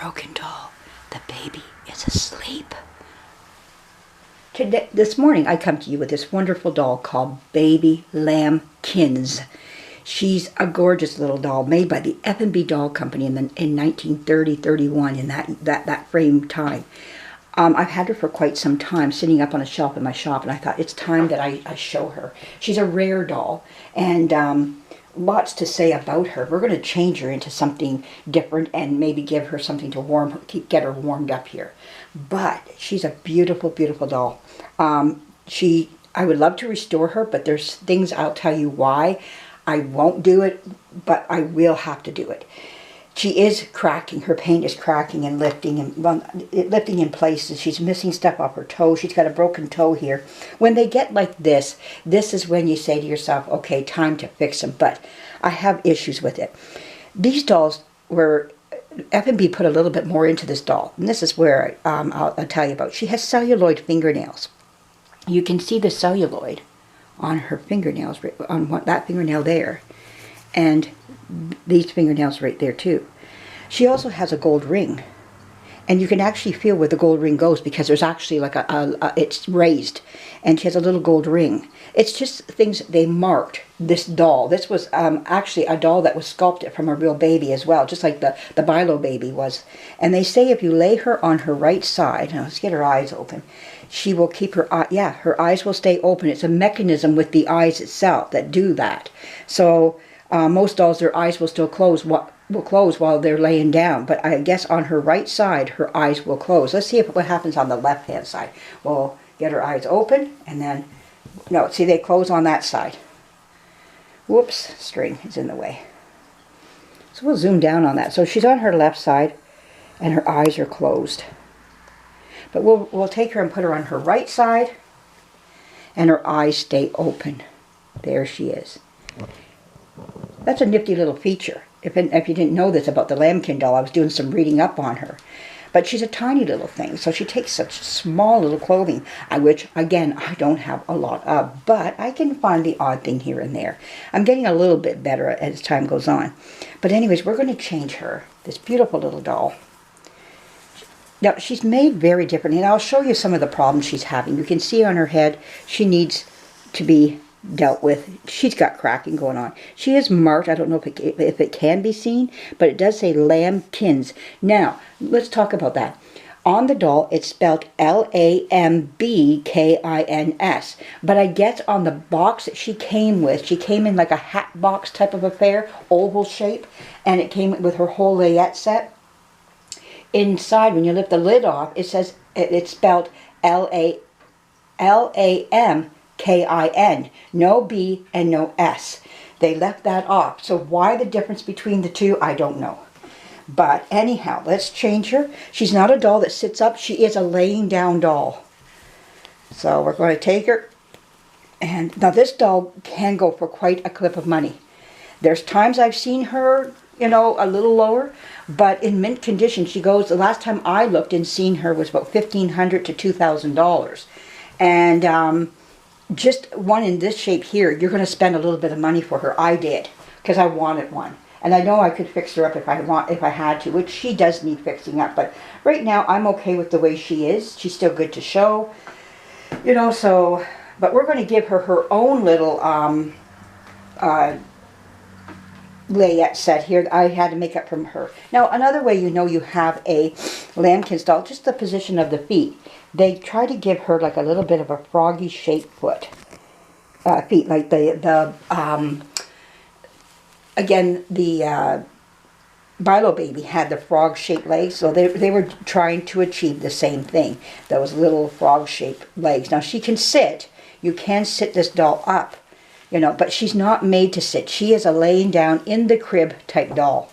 broken doll. The baby is asleep. This morning I come to you with this wonderful doll called Baby Lambkins. She's a gorgeous little doll made by the F&B Doll Company in 1930-31 in that frame time. I've had her for quite some time, sitting up on a shelf in my shop, and I thought it's time that I show her. She's a rare doll, and lots to say about her. We're going to change her into something different and maybe give her something to get her warmed up here. But she's a beautiful, beautiful doll. I would love to restore her, but there's things I'll tell you why I won't do it, but I will have to do it. She is cracking. Her paint is cracking and lifting in places. She's missing stuff off her toe. She's got a broken toe here. When they get like this is when you say to yourself, okay, time to fix them. But I have issues with it. These dolls were, F&B put a little bit more into this doll. And this is where I'll tell you about. She has celluloid fingernails. You can see the celluloid on her fingernails, on that fingernail there. And these fingernails right there too. She also has a gold ring, and you can actually feel where the gold ring goes because there's actually like it's raised, and she has a little gold ring. It's just things they marked this doll. This was actually a doll that was sculpted from a real baby as well, just like the Bilo baby was. And they say if you lay her on her right side, now let's get her eyes open, she will keep her her eyes will stay open. It's a mechanism with the eyes itself that do that. So most dolls, their eyes will still close while they're laying down. But I guess on her right side, her eyes will close. Let's see what happens on the left-hand side. We'll get her eyes open, and then, no, see, they close on that side. Whoops, string is in the way. So we'll zoom down on that. So she's on her left side, and her eyes are closed. But we'll take her and put her on her right side, and her eyes stay open. There she is. That's a nifty little feature. If you didn't know this about the Lambkin doll, I was doing some reading up on her. But she's a tiny little thing, so she takes such small little clothing, which, again, I don't have a lot of. But I can find the odd thing here and there. I'm getting a little bit better as time goes on. But anyways, we're going to change her, this beautiful little doll. Now, she's made very differently, and I'll show you some of the problems she's having. You can see on her head, she needs to be dealt with. She's got cracking going on. She is marked. I don't know if it can be seen, but it does say Lambkins. Now, let's talk about that. On the doll, it's spelled Lambkins, but I guess on the box that she came in like a hat box type of affair, oval shape, and it came with her whole layette set. Inside, when you lift the lid off, it says it's spelled Lamkin, no B and no S. They left that off. So why the difference between the two, I don't know. But anyhow, let's change her. She's not a doll that sits up. She is a laying down doll. So we're going to take her. And now this doll can go for quite a clip of money. There's times I've seen her, you know, a little lower. But in mint condition, she goes, the last time I looked and seen her was about $1,500 to $2,000. And just one in this shape here, you're going to spend a little bit of money for her. I did, because I wanted one. And I know I could fix her up if I had to, which she does need fixing up. But right now, I'm okay with the way she is. She's still good to show. You know, so, but we're going to give her her own little layette set here. I had to make up from her. Now, another way you know you have a Lambkins doll, just the position of the feet. They try to give her like a little bit of a froggy shaped feet, like again, the Bilo baby had the frog shaped legs, so they were trying to achieve the same thing, those little frog shaped legs. Now she can sit. You can sit this doll up, you know, but she's not made to sit. She is a laying down in the crib type doll.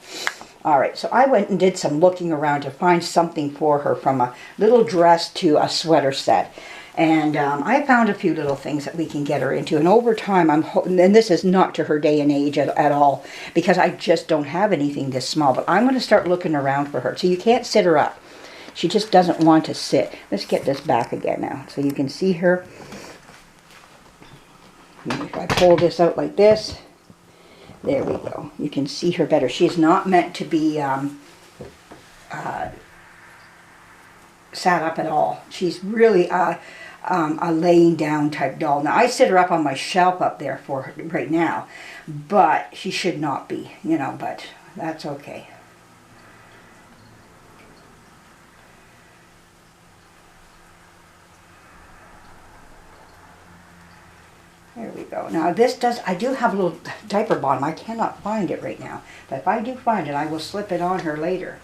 All right, so I went and did some looking around to find something for her, from a little dress to a sweater set. And I found a few little things that we can get her into. And over time, I'm hoping, and this is not to her day and age at all, because I just don't have anything this small. But I'm going to start looking around for her. So you can't sit her up. She just doesn't want to sit. Let's get this back again now, so you can see her. If I pull this out like this, there we go. You can see her better. She is not meant to be sat up at all. She's really a laying down type doll. Now I sit her up on my shelf up there for her right now, but she should not be, you know, but that's okay. There we go. Now this does, I do have a little diaper bottom. I cannot find it right now, but if I do find it, I will slip it on her later.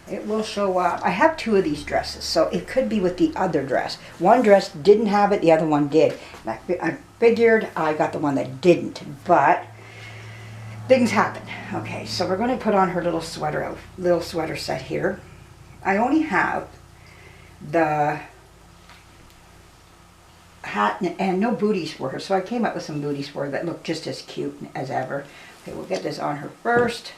It will show up. I have two of these dresses, so it could be with the other dress. One dress didn't have it, the other one did. And I figured I got the one that didn't, but things happen. Okay, so we're going to put on her little sweater set here. I only have the hat and no booties for her, so I came up with some booties for her that look just as cute as ever. Okay, we'll get this on her first.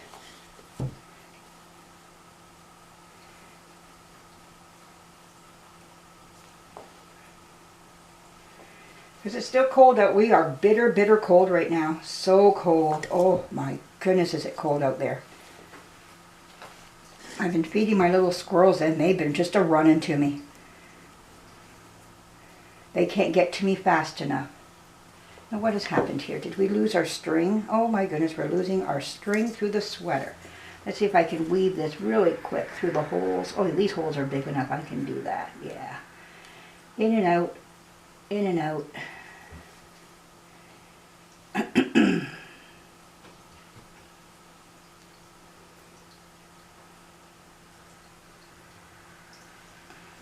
Because it's still cold out. We are bitter, bitter cold right now. So cold. Oh my goodness, is it cold out there. I've been feeding my little squirrels and they've been just a-running to me. They can't get to me fast enough. Now what has happened here? Did we lose our string? Oh my goodness, we're losing our string through the sweater. Let's see if I can weave this really quick through the holes. Oh, these holes are big enough. I can do that. Yeah. In and out. In and out.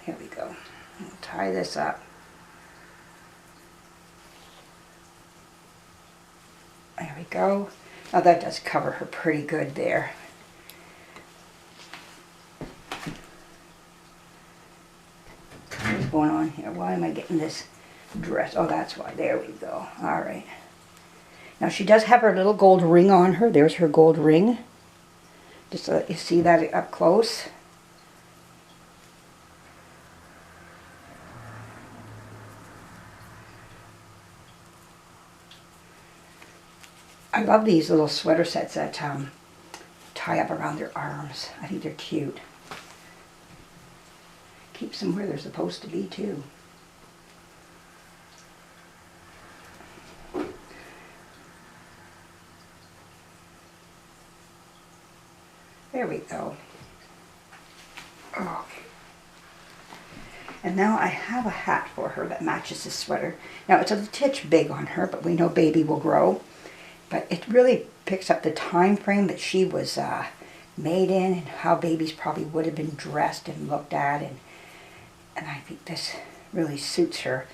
There we go. We'll tie this up. There we go. Now that does cover her pretty good there. What's going on here? Why am I getting this dress? Oh, that's why. There we go. All right. Now she does have her little gold ring on her. There's her gold ring. Just so that you see that up close. I love these little sweater sets that tie up around their arms. I think they're cute. Keeps them where they're supposed to be too. There we go. Okay. And now I have a hat for her that matches this sweater. Now it's a titch big on her, but we know baby will grow. But it really picks up the time frame that she was made in and how babies probably would have been dressed and looked at. And I think this really suits her.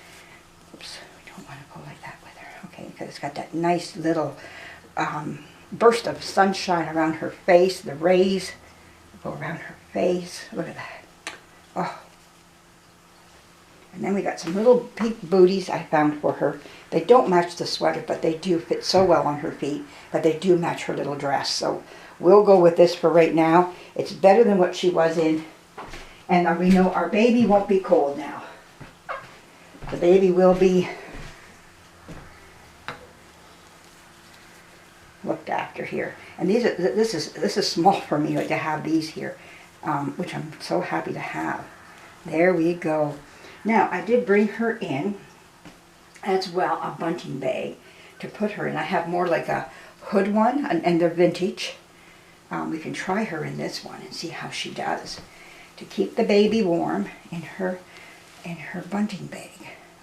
Oops, we don't want to go like that with her. Okay, because it's got that nice little burst of sunshine around her face. The rays go around her face. Look at that. Oh. And then we got some little pink booties I found for her. They don't match the sweater, but they do fit so well on her feet. But they do match her little dress. So we'll go with this for right now. It's better than what she was in. And we know our baby won't be cold now. The baby will be looked after here. And these are, this is small for me, like to have these here, which I'm so happy to have. There we go. Now I did bring her in as well a bunting bag to put her in. I have more like a hood one, and they're vintage. We can try her in this one and see how she does to keep the baby warm in her bunting bag.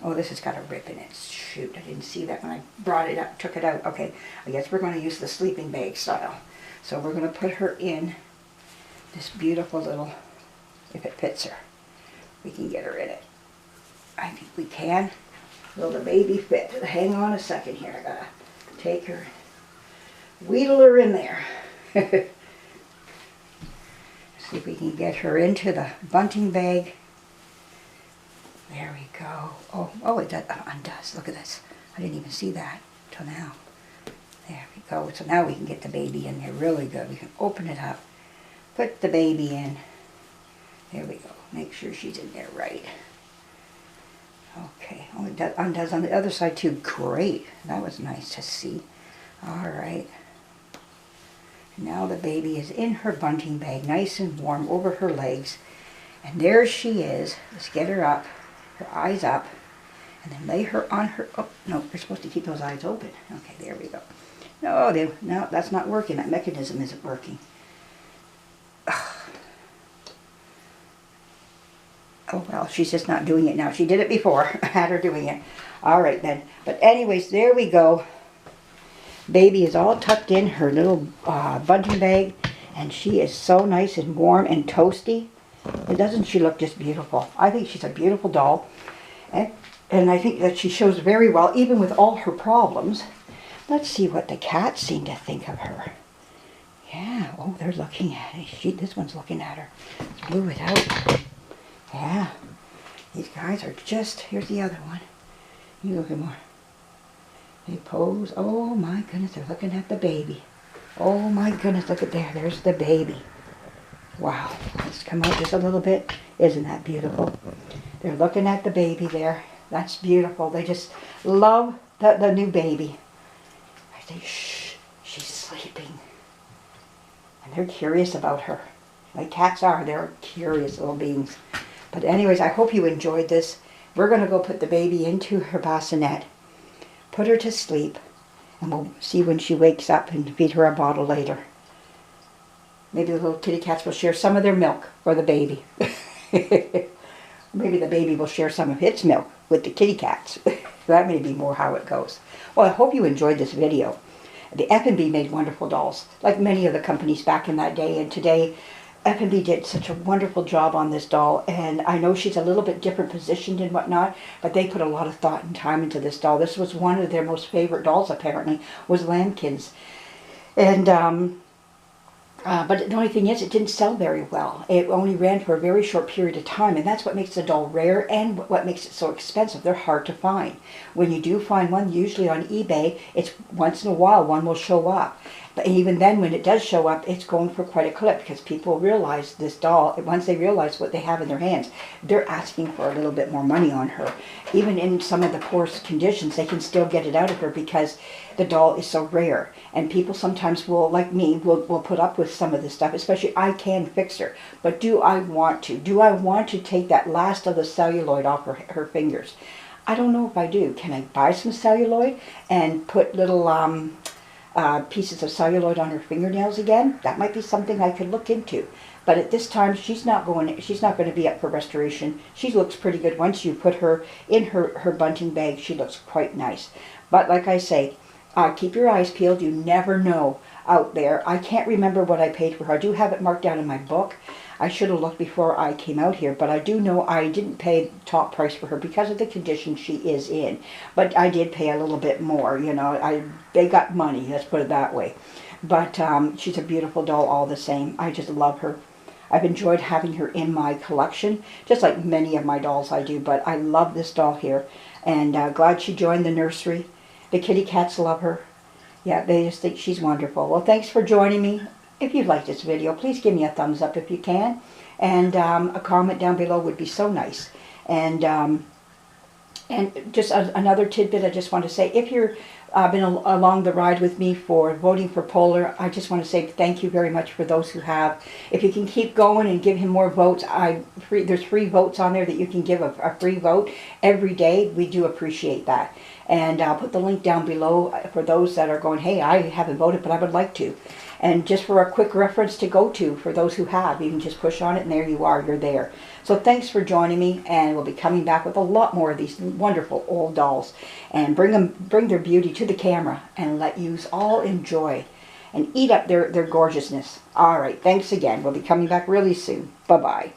Oh, this has got a rip in it. Shoot, I didn't see that when I brought it up, took it out. Okay, I guess we're going to use the sleeping bag style. So we're going to put her in this beautiful little, if it fits her, we can get her in it. I think we can. Will the baby fit? Hang on a second here. I gotta take her, wheedle her in there. See if we can get her into the bunting bag. There we go. Oh, it undoes. Look at this. I didn't even see that till now. There we go. So now we can get the baby in there really good. We can open it up, put the baby in. There we go. Make sure she's in there right. Okay. Oh, it undoes on the other side too. Great. That was nice to see. All right. Now the baby is in her bunting bag, nice and warm over her legs. And there she is. Let's get her up, her eyes up, and then lay her on her, oh, no, we're supposed to keep those eyes open. Okay, there we go. No, that's not working. That mechanism isn't working. Oh, well, she's just not doing it now. She did it before. I had her doing it. All right, then. But anyways, there we go. Baby is all tucked in her little bunting bag, and she is so nice and warm and toasty. And doesn't she look just beautiful? I think she's a beautiful doll. And I think that she shows very well, even with all her problems. Let's see what the cats seem to think of her. Yeah, oh, they're looking at it. This one's looking at her. Let's move it out. Yeah, these guys are just, here's the other one. You look at more. They pose, oh my goodness, they're looking at the baby. Oh my goodness, look at there, there's the baby. Wow, let's come out just a little bit. Isn't that beautiful? They're looking at the baby there. That's beautiful. They just love the new baby. I say, shh, she's sleeping. And they're curious about her. Like cats are, they're curious little beings. But anyways, I hope you enjoyed this. We're going to go put the baby into her bassinet, put her to sleep, and we'll see when she wakes up and feed her a bottle later. Maybe the little kitty cats will share some of their milk for the baby. Maybe the baby will share some of its milk with the kitty cats. That may be more how it goes. Well, I hope you enjoyed this video. The F&B made wonderful dolls, like many of the companies back in that day. And today, F&B did such a wonderful job on this doll, and I know she's a little bit different positioned and whatnot, but they put a lot of thought and time into this doll. This was one of their most favorite dolls, apparently, was Lambkins. And, but the only thing is, it didn't sell very well. It only ran for a very short period of time, and that's what makes the doll rare and what makes it so expensive. They're hard to find. When you do find one, usually on eBay, it's once in a while one will show up. But even then, when it does show up, it's going for quite a clip because people realize this doll, once they realize what they have in their hands, they're asking for a little bit more money on her. Even in some of the poorest conditions, they can still get it out of her because the doll is so rare. And people sometimes will, like me, will put up with some of this stuff, especially I can fix her. But do I want to? Do I want to take that last of the celluloid off her fingers? I don't know if I do. Can I buy some celluloid and put little pieces of celluloid on her fingernails again? That might be something I could look into. But at this time, she's not going to be up for restoration. She looks pretty good. Once you put her in her bunting bag, she looks quite nice. But like I say, keep your eyes peeled. You never know out there. I can't remember what I paid for her. I do have it marked down in my book. I should have looked before I came out here, but I do know I didn't pay top price for her because of the condition she is in. But I did pay a little bit more, you know. They got money, let's put it that way. But she's a beautiful doll all the same. I just love her. I've enjoyed having her in my collection, just like many of my dolls I do, but I love this doll here. And glad she joined the nursery. The kitty cats love her. Yeah, they just think she's wonderful. Well, thanks for joining me. If you liked this video, please give me a thumbs up if you can. And a comment down below would be so nice. And just another tidbit I just want to say, if you've been along the ride with me for voting for Polar, I just want to say thank you very much for those who have. If you can keep going and give him more votes, there's free votes on there that you can give a free vote every day. We do appreciate that. And I'll put the link down below for those that are going, hey, I haven't voted, but I would like to. And just for a quick reference to go to, for those who have, you can just push on it and there you are, you're there. So thanks for joining me, and we'll be coming back with a lot more of these wonderful old dolls. And bring their beauty to the camera and let you all enjoy and eat up their gorgeousness. All right, thanks again. We'll be coming back really soon. Bye-bye.